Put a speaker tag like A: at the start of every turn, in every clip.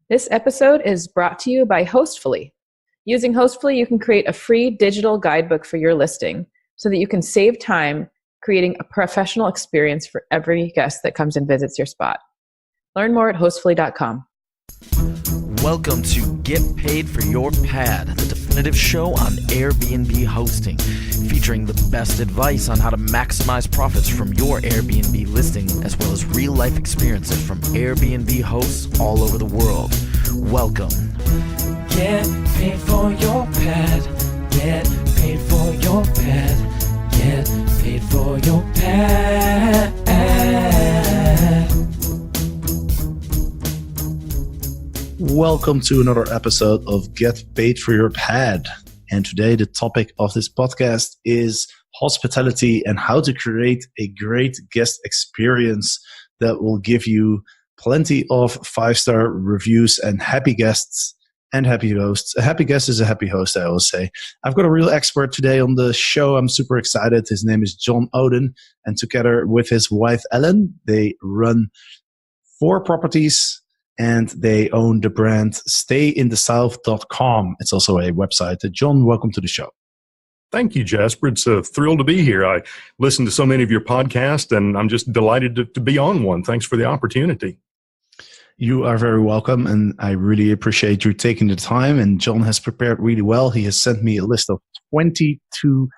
A: This episode is brought to you by Hostfully. Using Hostfully, you can create a free digital guidebook for your listing so that you can save time creating a professional experience for every guest that comes and visits your spot. Learn more at hostfully.com.
B: Welcome to Get Paid for Your Pad, the definitive show on Airbnb hosting, featuring the best advice on how to maximize profits from your Airbnb listing, as well as real-life experiences from Airbnb hosts all over the world. Welcome.
C: Get paid for your pad. Get paid for your pad. Get paid for your pad.
D: Welcome to another episode of Get Paid for Your Pad. And today the topic of this podcast is hospitality and how to create a great guest experience that will give you plenty of 5-star reviews and happy guests and happy hosts. A happy guest is a happy host, I always say. I've got a real expert today on the show. I'm super excited. His name is John Oden, and together with his wife Ellen, they run 4 properties. And they own the brand stayinthesouth.com. It's also a website. John, welcome to the show.
E: Thank you, Jasper. It's a thrill to be here. I listen to so many of your podcasts, and I'm just delighted to be on one. Thanks for the opportunity.
D: You are very welcome, and I really appreciate you taking the time. And John has prepared really well. He has sent me a list of 22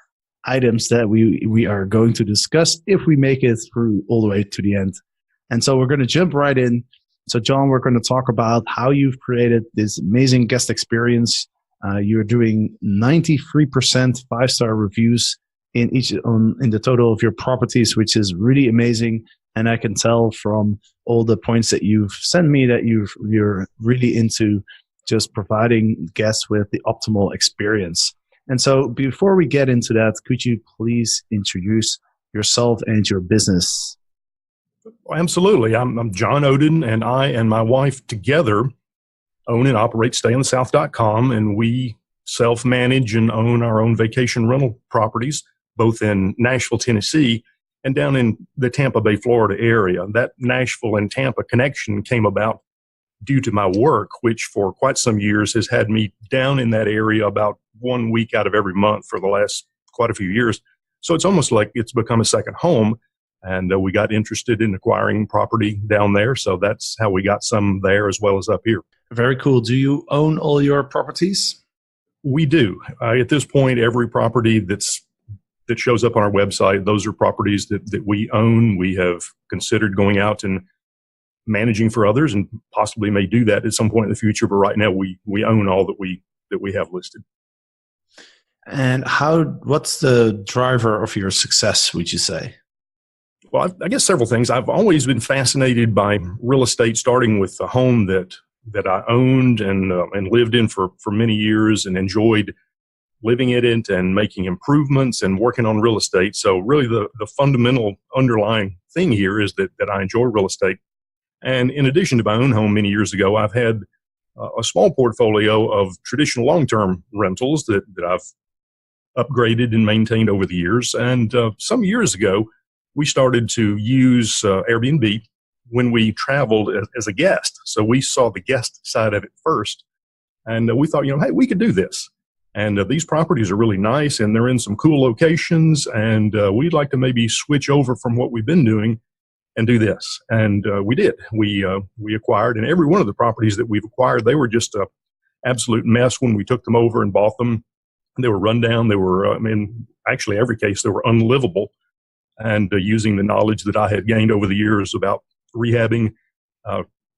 D: items that we are going to discuss if we make it through all the way to the end. And so we're going to jump right in. So, John, we're going to talk about how you've created this amazing guest experience. You're doing 93% 5-star reviews in the total of your properties, which is really amazing. And I can tell from all the points that you've sent me that you're really into just providing guests with the optimal experience. And so, before we get into that, could you please introduce yourself and your business?
E: Absolutely. I'm John Oden, and I and my wife together own and operate stayinthesouth.com, and we self-manage and own our own vacation rental properties, both in Nashville, Tennessee, and down in the Tampa Bay, Florida area. That Nashville and Tampa connection came about due to my work, which for quite some years has had me down in that area about 1 week out of every month for the last quite a few years. So it's almost like it's become a second home. And we got interested in acquiring property down there. So that's how we got some there as well as up here.
D: Very cool. Do you own all your properties?
E: We do. At this point, every property that shows up on our website, those are properties that we own. We have considered going out and managing for others and possibly may do that at some point in the future. But right now, we own all that we have listed.
D: And what's the driver of your success, would you say?
E: Well, I guess several things. I've always been fascinated by real estate, starting with the home that I owned and lived in for many years and enjoyed living in it and making improvements and working on real estate. So really the fundamental underlying thing here is that I enjoy real estate. And in addition to my own home many years ago, I've had a small portfolio of traditional long-term rentals that I've upgraded and maintained over the years. And some years ago, we started to use Airbnb when we traveled as a guest. So we saw the guest side of it first. And we thought, hey, we could do this. And these properties are really nice and they're in some cool locations. And we'd like to maybe switch over from what we've been doing and do this. And we did. We acquired, and every one of the properties that we've acquired, they were just an absolute mess when we took them over and bought them. They were run down. They were, actually every case, they were unlivable. And using the knowledge that I had gained over the years about rehabbing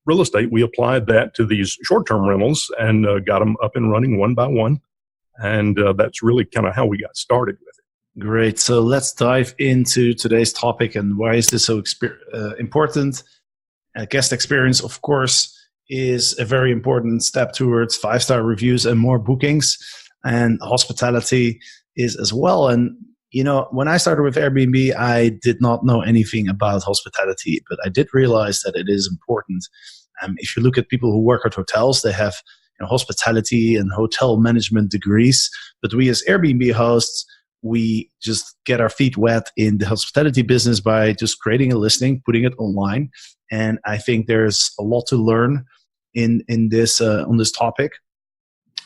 E: real estate, we applied that to these short-term rentals and got them up and running one by one. And that's really kind of how we got started with it.
D: Great. So let's dive into today's topic and why is this so important. Guest experience, of course, is a very important step towards 5-star reviews and more bookings. And hospitality is as well. And when I started with Airbnb, I did not know anything about hospitality, but I did realize that it is important. If you look at people who work at hotels, they have hospitality and hotel management degrees. But we as Airbnb hosts, we just get our feet wet in the hospitality business by just creating a listing, putting it online. And I think there's a lot to learn in this on this topic,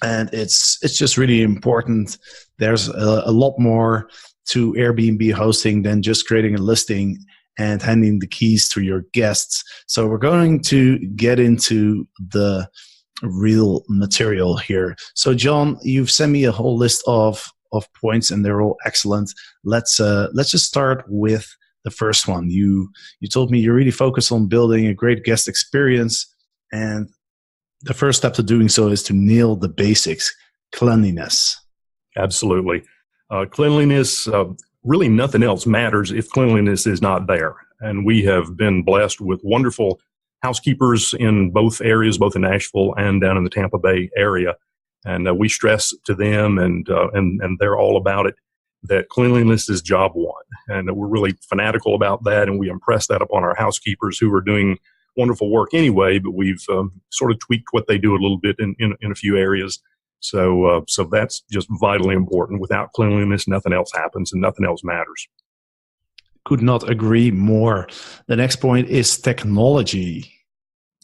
D: and it's just really important. There's a lot more to Airbnb hosting than just creating a listing and handing the keys to your guests. So we're going to get into the real material here. So John, you've sent me a whole list of points, and they're all excellent. Let's just start with the first one. You told me you really focus on building a great guest experience, and the first step to doing so is to nail the basics: cleanliness.
E: Absolutely. Cleanliness, really nothing else matters if cleanliness is not there. And we have been blessed with wonderful housekeepers in both areas, both in Nashville and down in the Tampa Bay area. And we stress to them, and they're all about it, that cleanliness is job one. And we're really fanatical about that, and we impress that upon our housekeepers, who are doing wonderful work anyway, but we've sort of tweaked what they do a little bit in a few areas. So that's just vitally important. Without cleanliness, nothing else happens and nothing else matters.
D: Could not agree more. The next point is technology.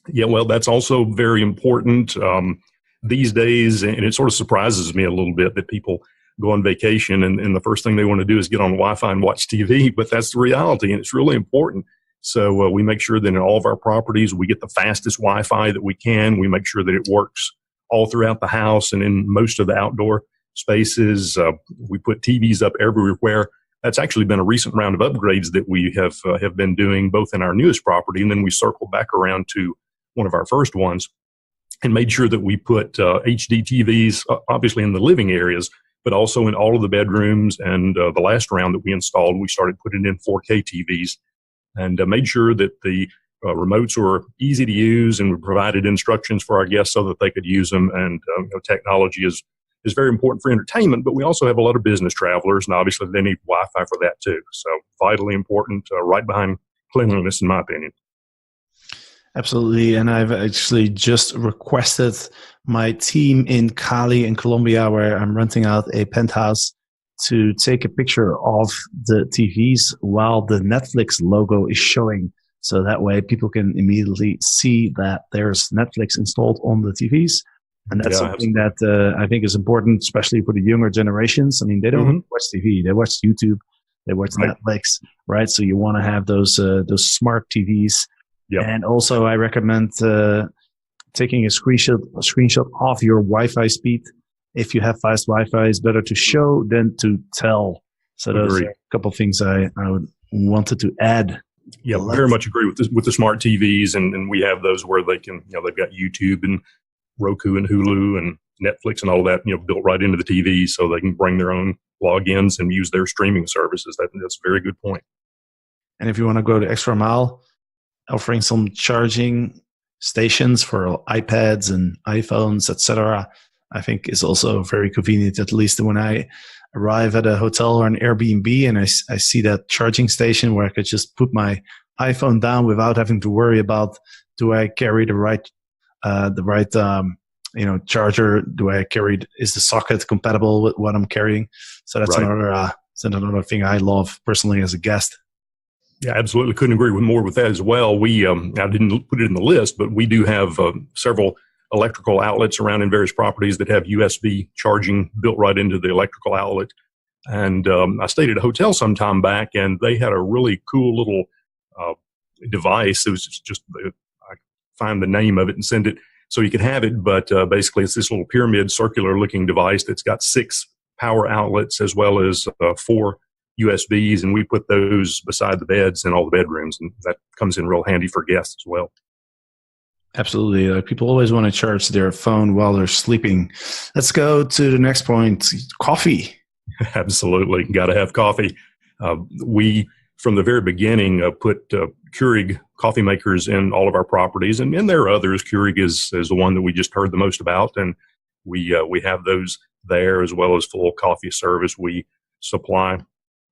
E: Yeah, well, that's also very important these days, and it sort of surprises me a little bit that people go on vacation and the first thing they want to do is get on Wi-Fi and watch TV, but that's the reality, and it's really important. So we make sure that in all of our properties, we get the fastest Wi-Fi that we can. We make sure that it works all throughout the house and in most of the outdoor spaces. We put TVs up everywhere. That's actually been a recent round of upgrades that we have been doing both in our newest property, and then we circled back around to one of our first ones and made sure that we put HD TVs, obviously in the living areas, but also in all of the bedrooms. And the last round that we installed, we started putting in 4K TVs and made sure that the remotes were easy to use, and we provided instructions for our guests so that they could use them. And technology is very important for entertainment, but we also have a lot of business travelers, and obviously they need Wi-Fi for that too. So vitally important, right behind cleanliness, in my opinion.
D: Absolutely. And I've actually just requested my team in Cali in Colombia, where I'm renting out a penthouse, to take a picture of the TVs while the Netflix logo is showing. So that way people can immediately see that there's Netflix installed on the TVs. And that's something that I think is important, especially for the younger generations. I mean, they don't watch TV, they watch YouTube, they watch Netflix, right? So you want to have those smart TVs. Yep. And also I recommend taking a screenshot of your Wi-Fi speed. If you have fast Wi-Fi, it's better to show than to tell. So those are a couple of things I wanted to add.
E: Yeah, very much agree with the smart TVs, and we have those where they can, they've got YouTube and Roku and Hulu and Netflix and all that, built right into the TV, so they can bring their own logins and use their streaming services. That's a very good point.
D: And if you want to go the extra mile, offering some charging stations for iPads and iPhones, etc., I think is also very convenient. At least when I arrive at a hotel or an Airbnb and I see that charging station where I could just put my iPhone down without having to worry about, do I carry the right charger? Is the socket compatible with what I'm carrying? So that's another thing I love personally as a guest.
E: Yeah, absolutely. Couldn't agree more with that as well. We, I didn't put it in the list, but we do have several electrical outlets around in various properties that have USB charging built right into the electrical outlet. And I stayed at a hotel some time back, and they had a really cool little device. It was just I find the name of it and send it so you can have it. But basically, it's this little pyramid circular looking device that's got 6 power outlets as well as 4 USBs, and we put those beside the beds in all the bedrooms, and that comes in real handy for guests as well.
D: Absolutely. People always want to charge their phone while they're sleeping. Let's go to the next point, coffee.
E: Absolutely. Got to have coffee. We, from the very beginning, put Keurig coffee makers in all of our properties, and there are others. Keurig is the one that we just heard the most about, and we have those there as well as full coffee service. We supply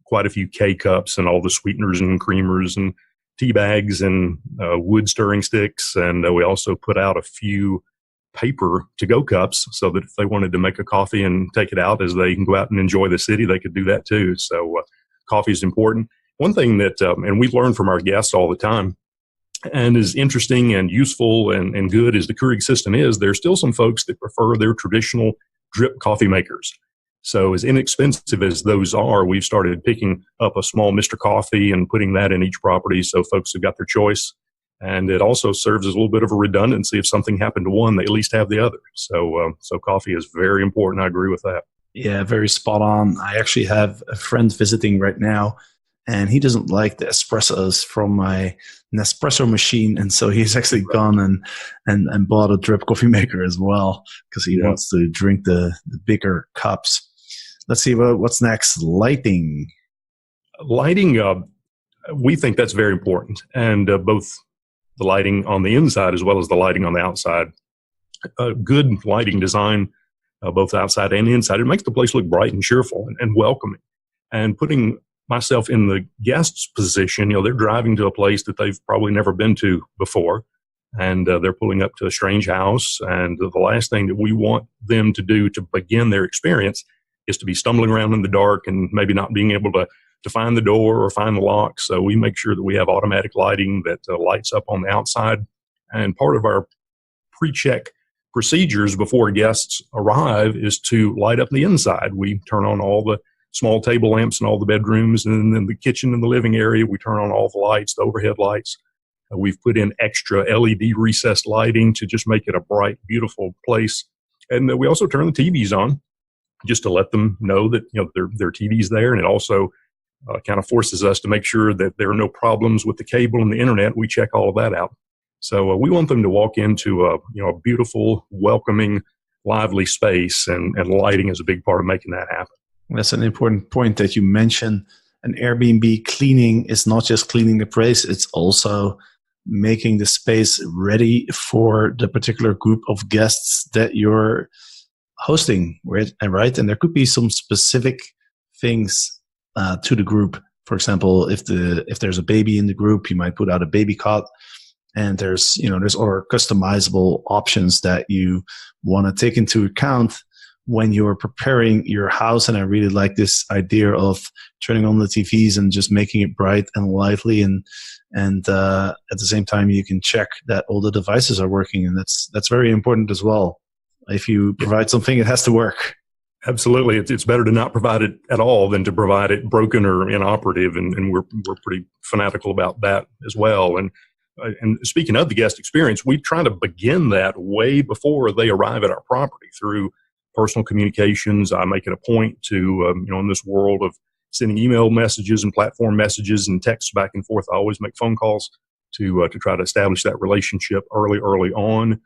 E: quite a few K-cups and all the sweeteners and creamers and tea bags and wood stirring sticks. And we also put out a few paper to-go cups so that if they wanted to make a coffee and take it out as they can go out and enjoy the city, they could do that too. So coffee is important. One thing that, and we learn from our guests all the time, And as interesting and useful and good as the Keurig system is, there's still some folks that prefer their traditional drip coffee makers. So as inexpensive as those are, we've started picking up a small Mr. Coffee and putting that in each property so folks have got their choice. And it also serves as a little bit of a redundancy. If something happened to one, they at least have the other. So coffee is very important. I agree with that.
D: Yeah, very spot on. I actually have a friend visiting right now, and he doesn't like the espressos from my Nespresso machine, and so he's actually gone and bought a drip coffee maker as well because he wants to drink the bigger cups. Let's see what's next. Lighting.
E: We think that's very important, and both the lighting on the inside as well as the lighting on the outside. Good lighting design, both outside and inside, it makes the place look bright and cheerful and welcoming. And putting myself in the guest's position, they're driving to a place that they've probably never been to before, and they're pulling up to a strange house. And the last thing that we want them to do to begin their experience is to be stumbling around in the dark and maybe not being able to find the door or find the lock. So we make sure that we have automatic lighting that lights up on the outside. And part of our pre-check procedures before guests arrive is to light up the inside. We turn on all the small table lamps in all the bedrooms, and then the kitchen and the living area, we turn on all the lights, the overhead lights. We've put in extra LED recessed lighting to just make it a bright, beautiful place. And we also turn the TVs on just to let them know that their TV's there. And it also kind of forces us to make sure that there are no problems with the cable and the internet. We check all of that out. So we want them to walk into a beautiful, welcoming, lively space, and lighting is a big part of making that happen.
D: That's an important point that you mentioned. An Airbnb cleaning is not just cleaning the place, it's also making the space ready for the particular group of guests that you're hosting, right? And there could be some specific things to the group. For example, if there's a baby in the group, you might put out a baby cot, and there's other customizable options that you want to take into account when you're preparing your house. And I really like this idea of turning on the TVs and just making it bright and lively, and at the same time you can check that all the devices are working, and that's very important as well. If you provide something, it has to work.
E: Absolutely. It's better to not provide it at all than to provide it broken or inoperative, and we're pretty fanatical about that as well. And speaking of the guest experience, we try to begin that way before they arrive at our property through personal communications. I make it a point to, in this world of sending email messages and platform messages and texts back and forth, I always make phone calls to try to establish that relationship early on.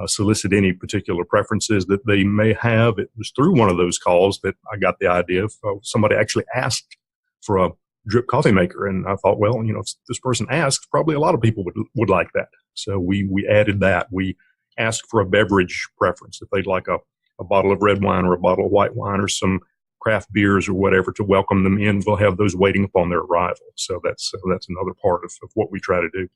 E: Solicit any particular preferences that they may have. It was through one of those calls that I got the idea of somebody actually asked for a drip coffee maker. And I thought, well, if this person asks, probably a lot of people would like that. So we added that. We asked for a beverage preference, if they'd like a bottle of red wine or a bottle of white wine or some craft beers or whatever to welcome them in. We'll have those waiting upon their arrival. So that's another part of what we try to do.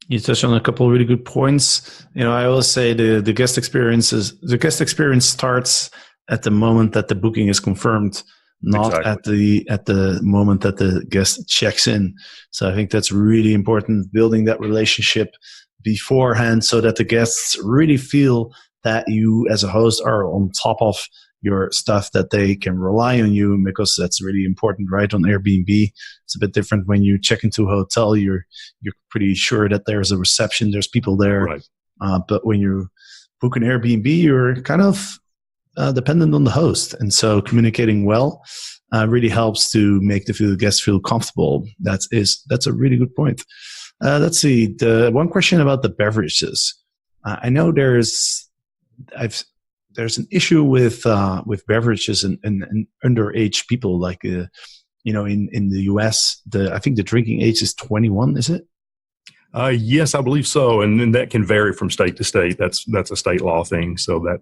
D: You touched on a couple of really good points. I always say the guest experience starts at the moment that the booking is confirmed, not exactly at the moment that the guest checks in. So I think that's really important, building that relationship beforehand so that the guests really feel that you as a host are on top of your stuff, that they can rely on you, because that's really important, right? On Airbnb, it's a bit different when you check into a hotel. You're pretty sure that there's a reception, there's people there. Right. But when you book an Airbnb, you're kind of dependent on the host, and so communicating well really helps to make the guests feel comfortable. That's a really good point. Let's see. The one question about the beverages. I know there's an issue with beverages and underage people, like in the US, I think the drinking age is 21, is it?
E: Yes, I believe so, and that can vary from state to state. That's a state law thing, so that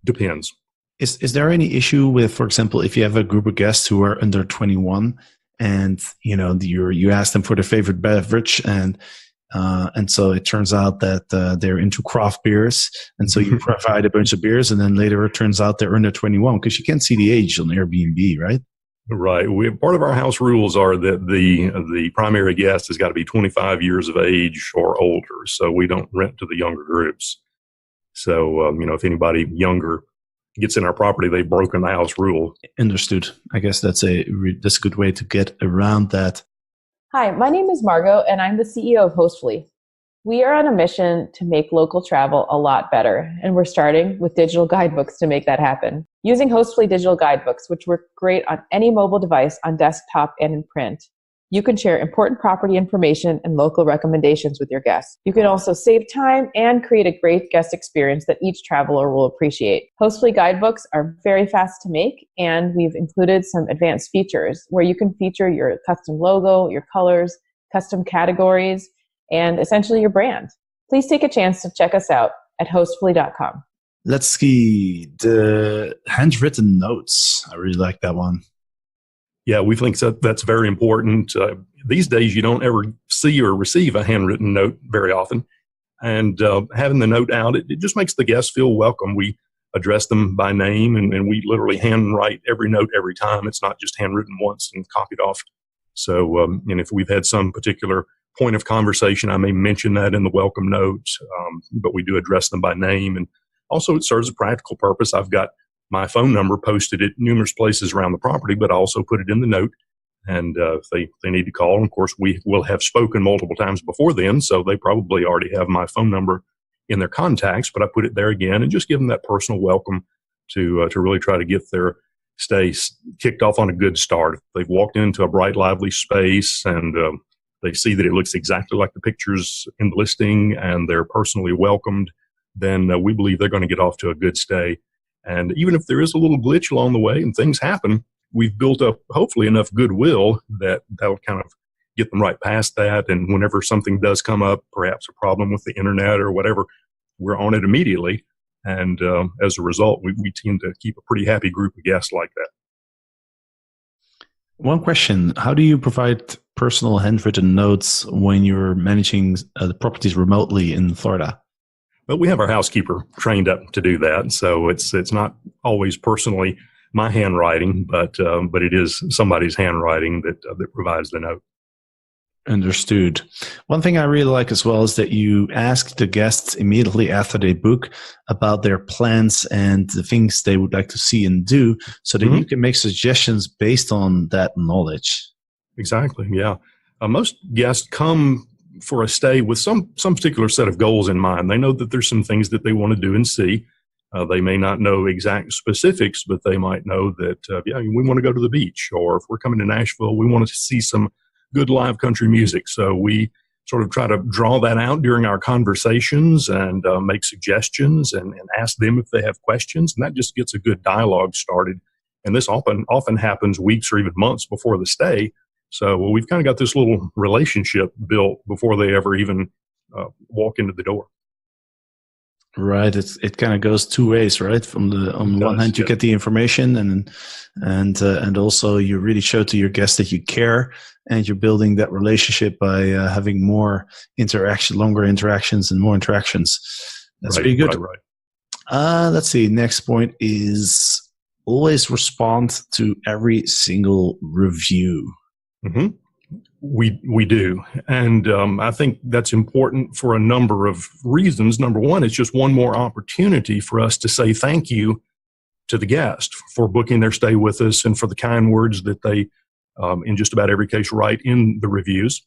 E: depends.
D: Is there any issue with, for example, if you have a group of guests who are under 21, and you ask them for their favorite beverage, and so it turns out that they're into craft beers, and so you provide a bunch of beers, and then later it turns out they're under 21, because you can't see the age on Airbnb, right?
E: Right. Part of our house rules are that the primary guest has got to be 25 years of age or older, so we don't rent to the younger groups. So, if anybody younger gets in our property, they've broken the house rule.
D: Understood. I guess that's a good way to get around that.
A: Hi, my name is Margot, and I'm the CEO of Hostfully. We are on a mission to make local travel a lot better, and we're starting with digital guidebooks to make that happen. Using Hostfully digital guidebooks, which work great on any mobile device, on desktop and in print, you can share important property information and local recommendations with your guests. You can also save time and create a great guest experience that each traveler will appreciate. Hostfully guidebooks are very fast to make, and we've included some advanced features where you can feature your custom logo, your colors, custom categories, and essentially your brand. Please take a chance to check us out at hostfully.com.
D: Let's see the handwritten notes. I really like that one.
E: Yeah, we think that's very important. These days, you don't ever see or receive a handwritten note very often. And having the note out, it just makes the guests feel welcome. We address them by name, and we literally handwrite every note every time. It's not just handwritten once and copied off. So, and if we've had some particular point of conversation, I may mention that in the welcome note, but we do address them by name. And also, it serves a practical purpose. I've got my phone number posted at numerous places around the property, but I also put it in the note. And if they need to call, and of course, we will have spoken multiple times before then, so they probably already have my phone number in their contacts, but I put it there again and just give them that personal welcome to really try to get their stay kicked off on a good start. If they've walked into a bright, lively space and they see that it looks exactly like the pictures in the listing and they're personally welcomed, then we believe they're going to get off to a good stay. And even if there is a little glitch along the way and things happen, we've built up hopefully enough goodwill that'll kind of get them right past that. And whenever something does come up, perhaps a problem with the internet or whatever, we're on it immediately. And as a result, we tend to keep a pretty happy group of guests like that.
D: One question: how do you provide personal handwritten notes when you're managing the properties remotely in Florida?
E: But we have our housekeeper trained up to do that, so it's not always personally my handwriting, but it is somebody's handwriting that provides the note.
D: Understood. One thing I really like as well is that you ask the guests immediately after they book about their plans and the things they would like to see and do, so that you can make suggestions based on that knowledge. Exactly.
E: Yeah. Most guests come for a stay with some particular set of goals in mind. They know that there's some things that they want to do and see. They may not know exact specifics, but they might know that, we want to go to the beach, or if we're coming to Nashville, we want to see some good live country music. So we sort of try to draw that out during our conversations and make suggestions and ask them if they have questions. And that just gets a good dialogue started. And this often happens weeks or even months before the stay. So we've kind of got this little relationship built before they ever even walk into the door.
D: Right. It kind of goes two ways, right? On one hand, you get the information, and also you really show to your guests that you care, and you're building that relationship by having more longer interactions, and more interactions. That's pretty good. Right. Let's see. Next point is always respond to every single review.
E: Mm-hmm. We do. And I think that's important for a number of reasons. Number one, it's just one more opportunity for us to say thank you to the guest for booking their stay with us and for the kind words that they, in just about every case, write in the reviews.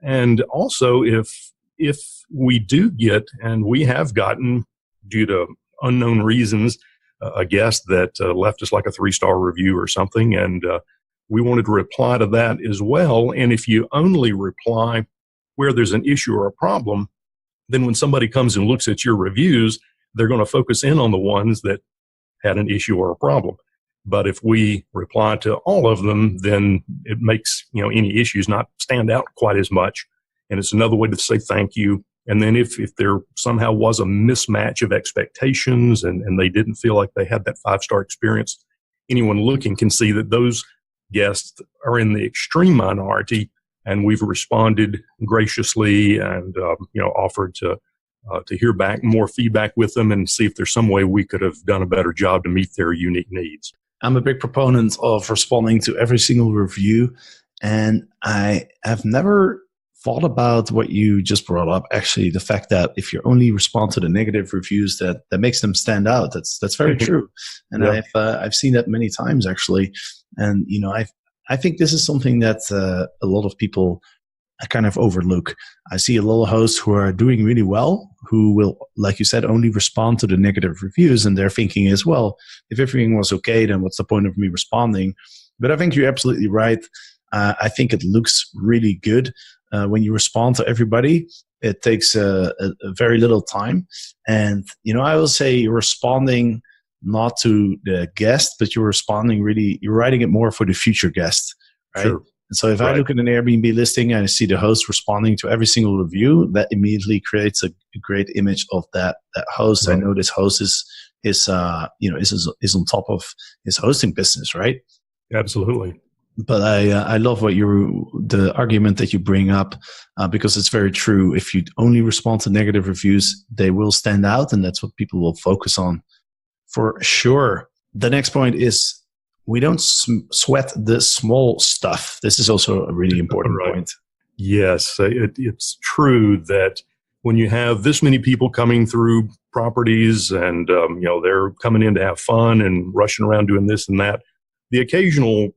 E: And also, if we do get, and we have gotten, due to unknown reasons, a guest that left us like a 3-star review or something, and we wanted to reply to that as well. And if you only reply where there's an issue or a problem, then when somebody comes and looks at your reviews, they're going to focus in on the ones that had an issue or a problem. But if we reply to all of them, then it makes any issues not stand out quite as much. And it's another way to say thank you. And then if there somehow was a mismatch of expectations and they didn't feel like they had that 5-star experience, anyone looking can see that those guests are in the extreme minority, and we've responded graciously and offered to hear back more feedback with them and see if there's some way we could have done a better job to meet their unique needs.
D: I'm a big proponent of responding to every single review, and I have never thought about what you just brought up. Actually, the fact that if you only respond to the negative reviews, that makes them stand out. That's very true, and
E: Yeah.
D: I've seen that many times actually. And I think this is something that a lot of people kind of overlook. I see a lot of hosts who are doing really well, who will, like you said, only respond to the negative reviews, and they're thinking as well, if everything was okay, then what's the point of me responding? But I think you're absolutely right. I think it looks really good when you respond to everybody. It takes a very little time, and I will say you're responding not to the guest, but you're writing it more for the future guest, right?
E: Sure.
D: And so if I look at an Airbnb listing and I see the host responding to every single review, that immediately creates a great image of that host. Right. I know this host is on top of his hosting business, right?
E: Absolutely.
D: But I love the argument that you bring up because it's very true. If you only respond to negative reviews, they will stand out, and that's what people will focus on for sure. The next point is we don't sweat the small stuff. This is also a really important point.
E: Yes, it's true that when you have this many people coming through properties and they're coming in to have fun and rushing around doing this and that, the occasional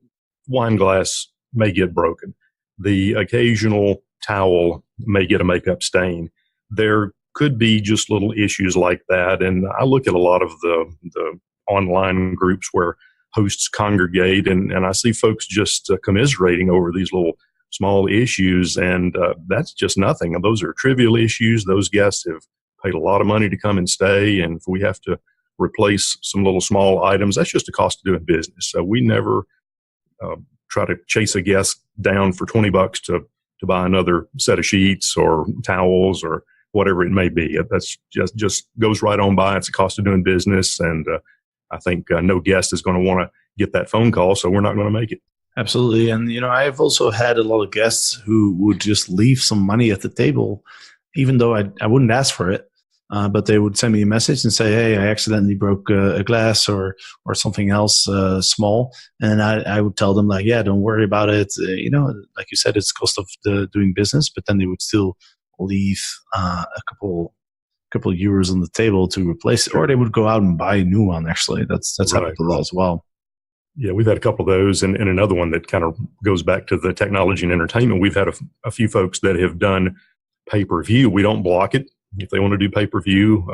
E: wine glass may get broken. The occasional towel may get a makeup stain. There could be just little issues like that. And I look at a lot of the online groups where hosts congregate, and I see folks just commiserating over these little small issues, and that's just nothing. Those are trivial issues. Those guests have paid a lot of money to come and stay, and if we have to replace some little small items, that's just a cost of doing business. So we never try to chase a guest down for $20 to buy another set of sheets or towels or whatever it may be. That's just goes right on by. It's a cost of doing business, and I think no guest is going to want to get that phone call, so we're not going to make it.
D: Absolutely. And, I've also had a lot of guests who would just leave some money at the table, even though I wouldn't ask for it. But they would send me a message and say, hey, I accidentally broke a glass or something else small. And I would tell them, like, yeah, don't worry about it. Like you said, it's cost of doing business. But then they would still leave a couple euros on the table to replace it, or they would go out and buy a new one. Actually, that's happened a lot as well.
E: Yeah, we've had a couple of those, and another one that kind of goes back to the technology and entertainment. We've had a few folks that have done pay-per-view. We don't block it if they want to do pay-per-view.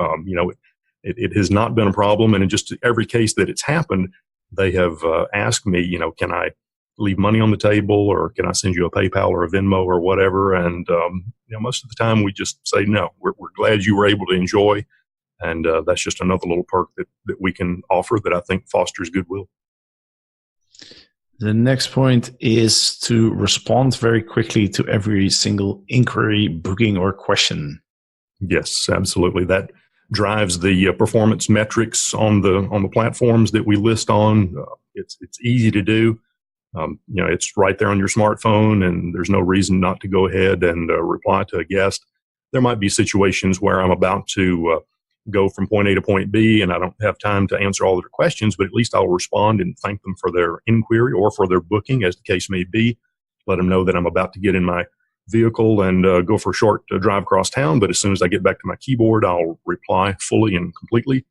E: It has not been a problem, and in just every case that it's happened, they have asked me, can I leave money on the table, or can I send you a PayPal or a Venmo or whatever? And most of the time we just say no. We're glad you were able to enjoy, and that's just another little perk that we can offer that I think fosters goodwill.
D: The next point is to respond very quickly to every single inquiry, booking, or question.
E: Yes, absolutely. That drives the performance metrics on the platforms that we list on. It's easy to do. It's right there on your smartphone, and there's no reason not to go ahead and reply to a guest. There might be situations where I'm about to go from point A to point B, and I don't have time to answer all of their questions, but at least I'll respond and thank them for their inquiry or for their booking, as the case may be. Let them know that I'm about to get in my vehicle and go for a short drive across town, but as soon as I get back to my keyboard, I'll reply fully and completely.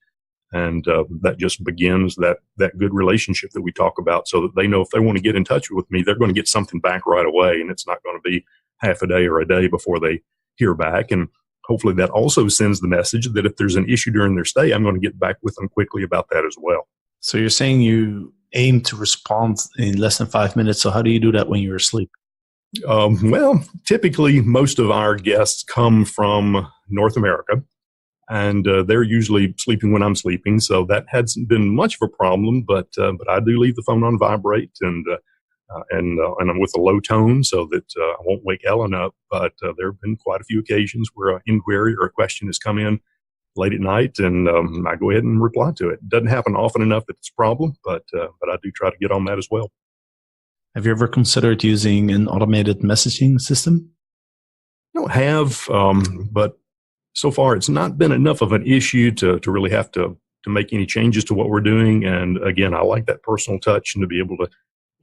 E: And that just begins that good relationship that we talk about, so that they know if they want to get in touch with me, they're going to get something back right away, and it's not going to be half a day or a day before they hear back. And hopefully that also sends the message that if there's an issue during their stay, I'm going to get back with them quickly about that as well.
D: So you're saying you aim to respond in less than 5 minutes. So how do you do that when you're asleep?
E: Well, typically most of our guests come from North America, and they're usually sleeping when I'm sleeping. So that hasn't been much of a problem, but I do leave the phone on vibrate and I'm with a low tone so that I won't wake Ellen up. But there have been quite a few occasions where an inquiry or a question has come in late at night, and I go ahead and reply to it. It doesn't happen often enough that it's a problem, but I do try to get on that as well.
D: Have you ever considered using an automated messaging system?
E: I don't have, but so far it's not been enough of an issue to really have to to make any changes to what we're doing. And again, I like that personal touch and to be able to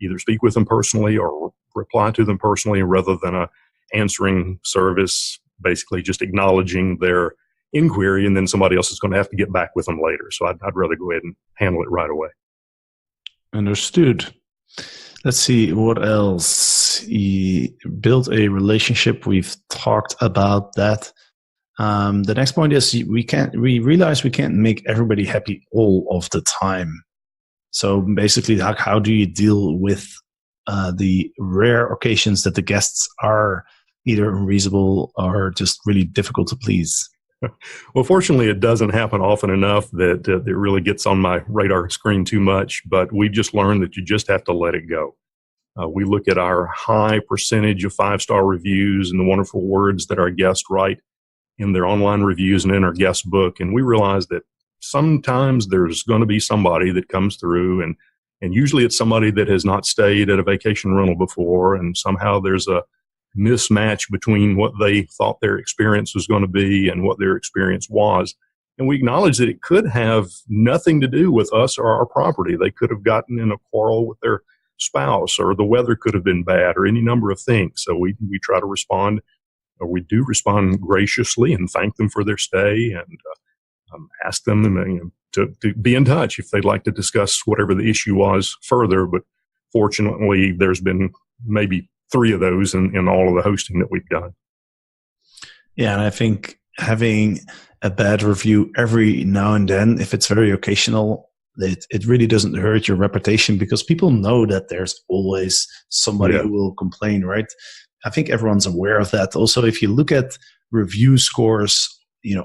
E: either speak with them personally or reply to them personally rather than a answering service, basically just acknowledging their inquiry, and then somebody else is going to have to get back with them later. So I'd rather go ahead and handle it right away.
D: Understood. Let's see what else. He built a relationship. We've talked about that. The next point is we realize we can't make everybody happy all of the time. So basically, how do you deal with the rare occasions that the guests are either unreasonable or just really difficult to please?
E: Well, fortunately, it doesn't happen often enough that it really gets on my radar screen too much, but we just learned that you just have to let it go. We look at our high percentage of 5-star reviews and the wonderful words that our guests write in their online reviews and in our guest book, and we realize that sometimes there's going to be somebody that comes through, and usually it's somebody that has not stayed at a vacation rental before, and somehow there's a mismatch between what they thought their experience was going to be and what their experience was. And we acknowledge that it could have nothing to do with us or our property. They could have gotten in a quarrel with their spouse, or the weather could have been bad, or any number of things. So we try to respond, or we do respond graciously and thank them for their stay, and ask them to be in touch if they'd like to discuss whatever the issue was further. But fortunately, there's been maybe 3 of those in all of the hosting that we've done.
D: Yeah, and I think having a bad review every now and then, if it's very occasional, it really doesn't hurt your reputation, because people know that there's always somebody who will complain, right? I think everyone's aware of that. Also, if you look at review scores,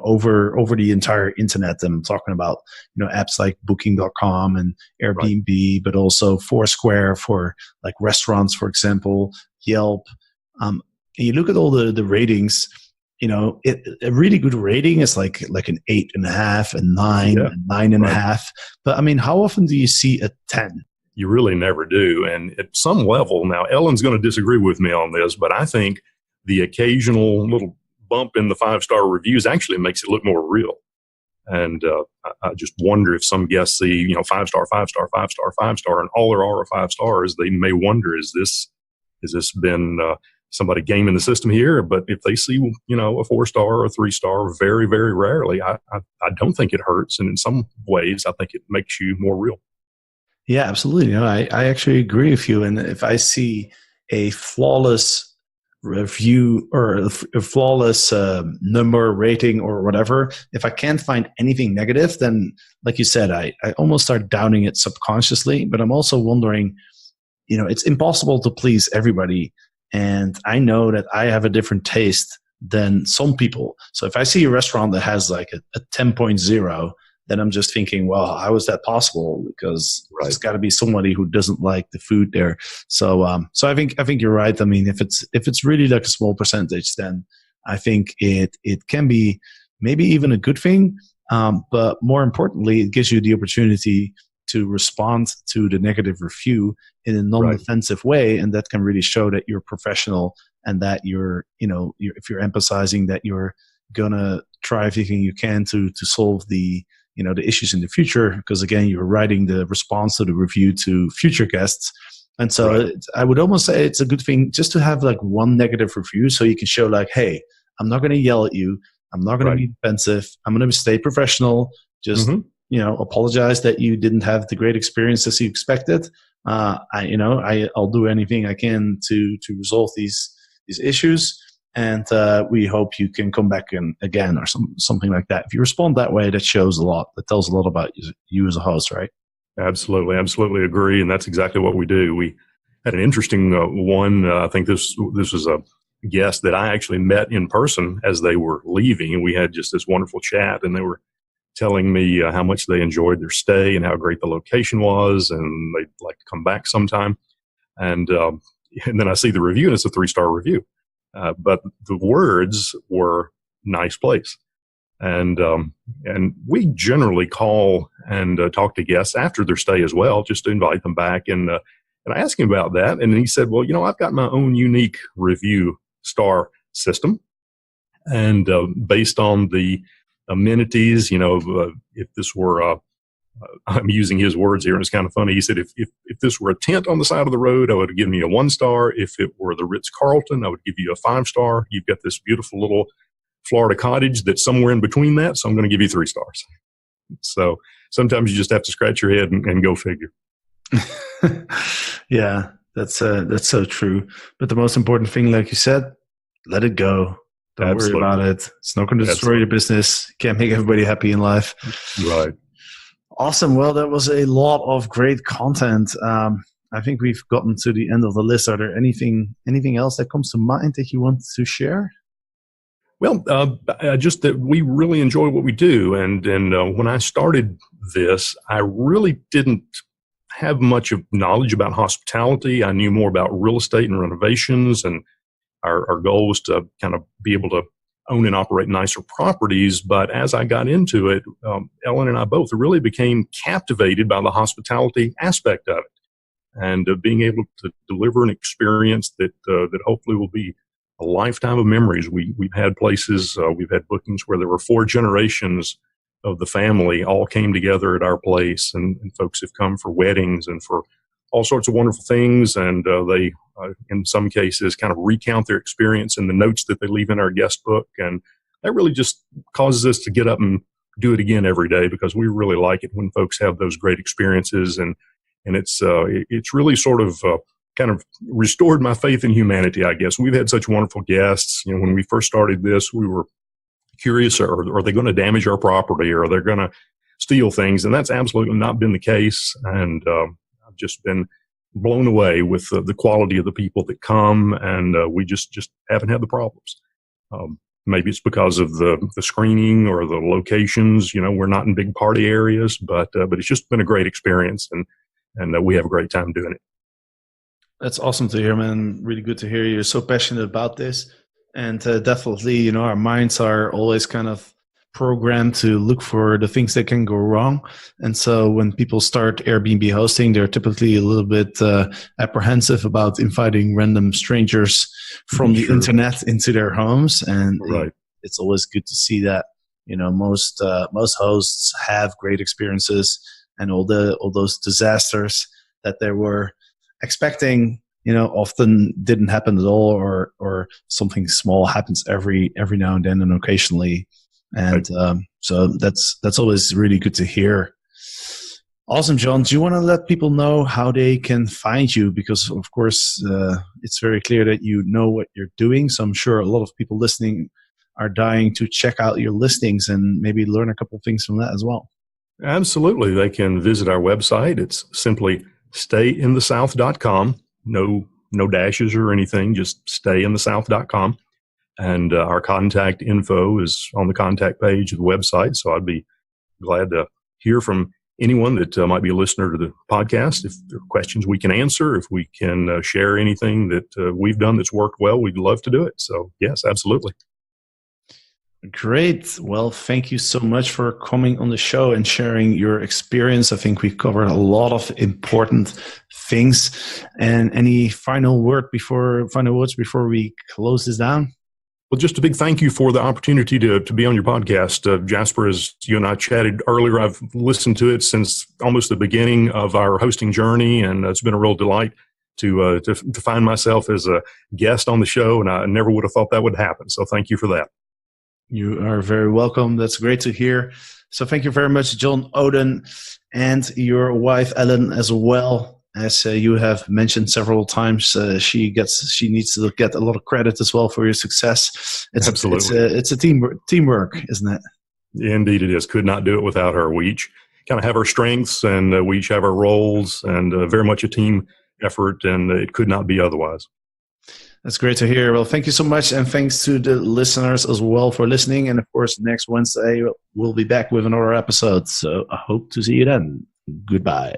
D: over the entire internet, I'm talking about, apps like booking.com and Airbnb, but also Foursquare for like restaurants, for example, Yelp. And you look at all the ratings, a really good rating is like an 8.5, a 9, a 9.5. But I mean, how often do you see a 10?
E: You really never do. And at some level, now Ellen's going to disagree with me on this, but I think the occasional little bump in the 5-star reviews actually makes it look more real. And I just wonder if some guests see, 5-star, 5-star, 5-star, 5-star, and all there are 5 stars, they may wonder, has this been somebody gaming the system here? But if they see, a 4-star or a 3-star, very, very rarely, I don't think it hurts. And in some ways, I think it makes you more real.
D: Yeah, absolutely. I actually agree with you. And if I see a flawless review or a flawless number rating or whatever, if I can't find anything negative, then like you said, I almost start doubting it subconsciously. But I'm also wondering, it's impossible to please everybody. And I know that I have a different taste than some people. So if I see a restaurant that has like a 10.0, then I'm just thinking, well, how is that possible? Because it's got to be somebody who doesn't like the food there. So I think you're right. I mean, if it's really like a small percentage, then I think it can be maybe even a good thing. But more importantly, it gives you the opportunity to respond to the negative review in a non-defensive way, and that can really show that you're professional and that you're if you're emphasizing that you're gonna try everything you can to solve the issues in the future, because again, you're writing the response to the review to future guests. And so I would almost say it's a good thing just to have like one negative review, so you can show like, hey, I'm not going to yell at you. I'm not going to be defensive. I'm going to stay professional. Just, apologize that you didn't have the great experience as you expected. I'll do anything I can to resolve these issues. And we hope you can come back in again or something like that. If you respond that way, that shows a lot. That tells a lot about you as a host, right?
E: Absolutely agree. And that's exactly what we do. We had an interesting one. I think this was a guest that I actually met in person as they were leaving. And we had just this wonderful chat. And they were telling me how much they enjoyed their stay and how great the location was. And they'd like to come back sometime. And then I see the review, and it's a 3-star review. But the words were nice place. And we generally call and talk to guests after their stay as well, just to invite them back. And I asked him about that. And he said, well, I've got my own unique review star system. And based on the amenities, if this were I'm using his words here, and it's kind of funny. He said, if this were a tent on the side of the road, I would give you a 1-star. If it were the Ritz-Carlton, I would give you a 5-star. You've got this beautiful little Florida cottage that's somewhere in between that, so I'm going to give you 3 stars. So sometimes you just have to scratch your head and go figure.
D: Yeah, that's so true. But the most important thing, like you said, let it go. Don't
E: Absolutely.
D: worry about it. It's not going to destroy your business. Can't make everybody happy in life.
E: Right.
D: Awesome. Well, that was a lot of great content. I think we've gotten to the end of the list. Are there anything else that comes to mind that you want to share?
E: Well, just that we really enjoy what we do. And when I started this, I really didn't have much of knowledge about hospitality. I knew more about real estate and renovations, and our goal was to kind of be able to own and operate nicer properties. But as I got into it, Ellen and I both really became captivated by the hospitality aspect of it, and being able to deliver an experience that hopefully will be a lifetime of memories. We've had places, we've had bookings where there were 4 generations of the family all came together at our place, and folks have come for weddings and for all sorts of wonderful things, and they, in some cases, kind of recount their experience in the notes that they leave in our guest book, and that really just causes us to get up and do it again every day, because we really like it when folks have those great experiences, and it's really sort of kind of restored my faith in humanity, I guess. We've had such wonderful guests. You know, when we first started this, we were curious, are they going to damage our property, or are they going to steal things? And that's absolutely not been the case. And I've just been blown away with the quality of the people that come, and we just haven't had the problems. Maybe it's because of the screening or the locations. You know, we're not in big party areas, but it's just been a great experience, and we have a great time doing it.
D: That's awesome to hear, man. Really good to hear you're so passionate about this. And definitely, you know, our minds are always kind of programmed to look for the things that can go wrong. And so when people start Airbnb hosting, they're typically a little bit apprehensive about inviting random strangers from the internet into their homes. And it's always good to see that, you know, most hosts have great experiences, and all those disasters that they were expecting, you know, often didn't happen at all, or something small happens every now and then and occasionally. And so that's always really good to hear. Awesome, John. Do you want to let people know how they can find you? Because, of course, it's very clear that you know what you're doing. So I'm sure a lot of people listening are dying to check out your listings and maybe learn a couple of things from that as well. Absolutely. They can visit our website. It's simply stayinthesouth.com. No dashes or anything, just stayinthesouth.com. And our contact info is on the contact page of the website. So I'd be glad to hear from anyone that might be a listener to the podcast. If there are questions we can answer, if we can share anything that we've done that's worked well, we'd love to do it. So yes, absolutely. Great. Well, thank you so much for coming on the show and sharing your experience. I think we've covered a lot of important things. And any final words before we close this down? Well, just a big thank you for the opportunity to be on your podcast. Jasper, as you and I chatted earlier, I've listened to it since almost the beginning of our hosting journey, and it's been a real delight to find myself as a guest on the show, and I never would have thought that would happen. So thank you for that. You are very welcome. That's great to hear. So thank you very much, John Oden, and your wife, Ellen, as well. As you have mentioned several times, she needs to get a lot of credit as well for your success. Absolutely. It's a teamwork, isn't it? Indeed it is. Could not do it without her. We each kind of have our strengths, and we each have our roles, and very much a team effort, and it could not be otherwise. That's great to hear. Well, thank you so much, and thanks to the listeners as well for listening. And of course, next Wednesday, we'll be back with another episode. So I hope to see you then. Goodbye.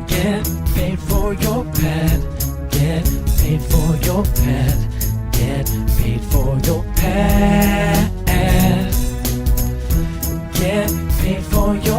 C: Get paid for your pet. Get paid for your pet. Get Get paid for your pad. Get paid for your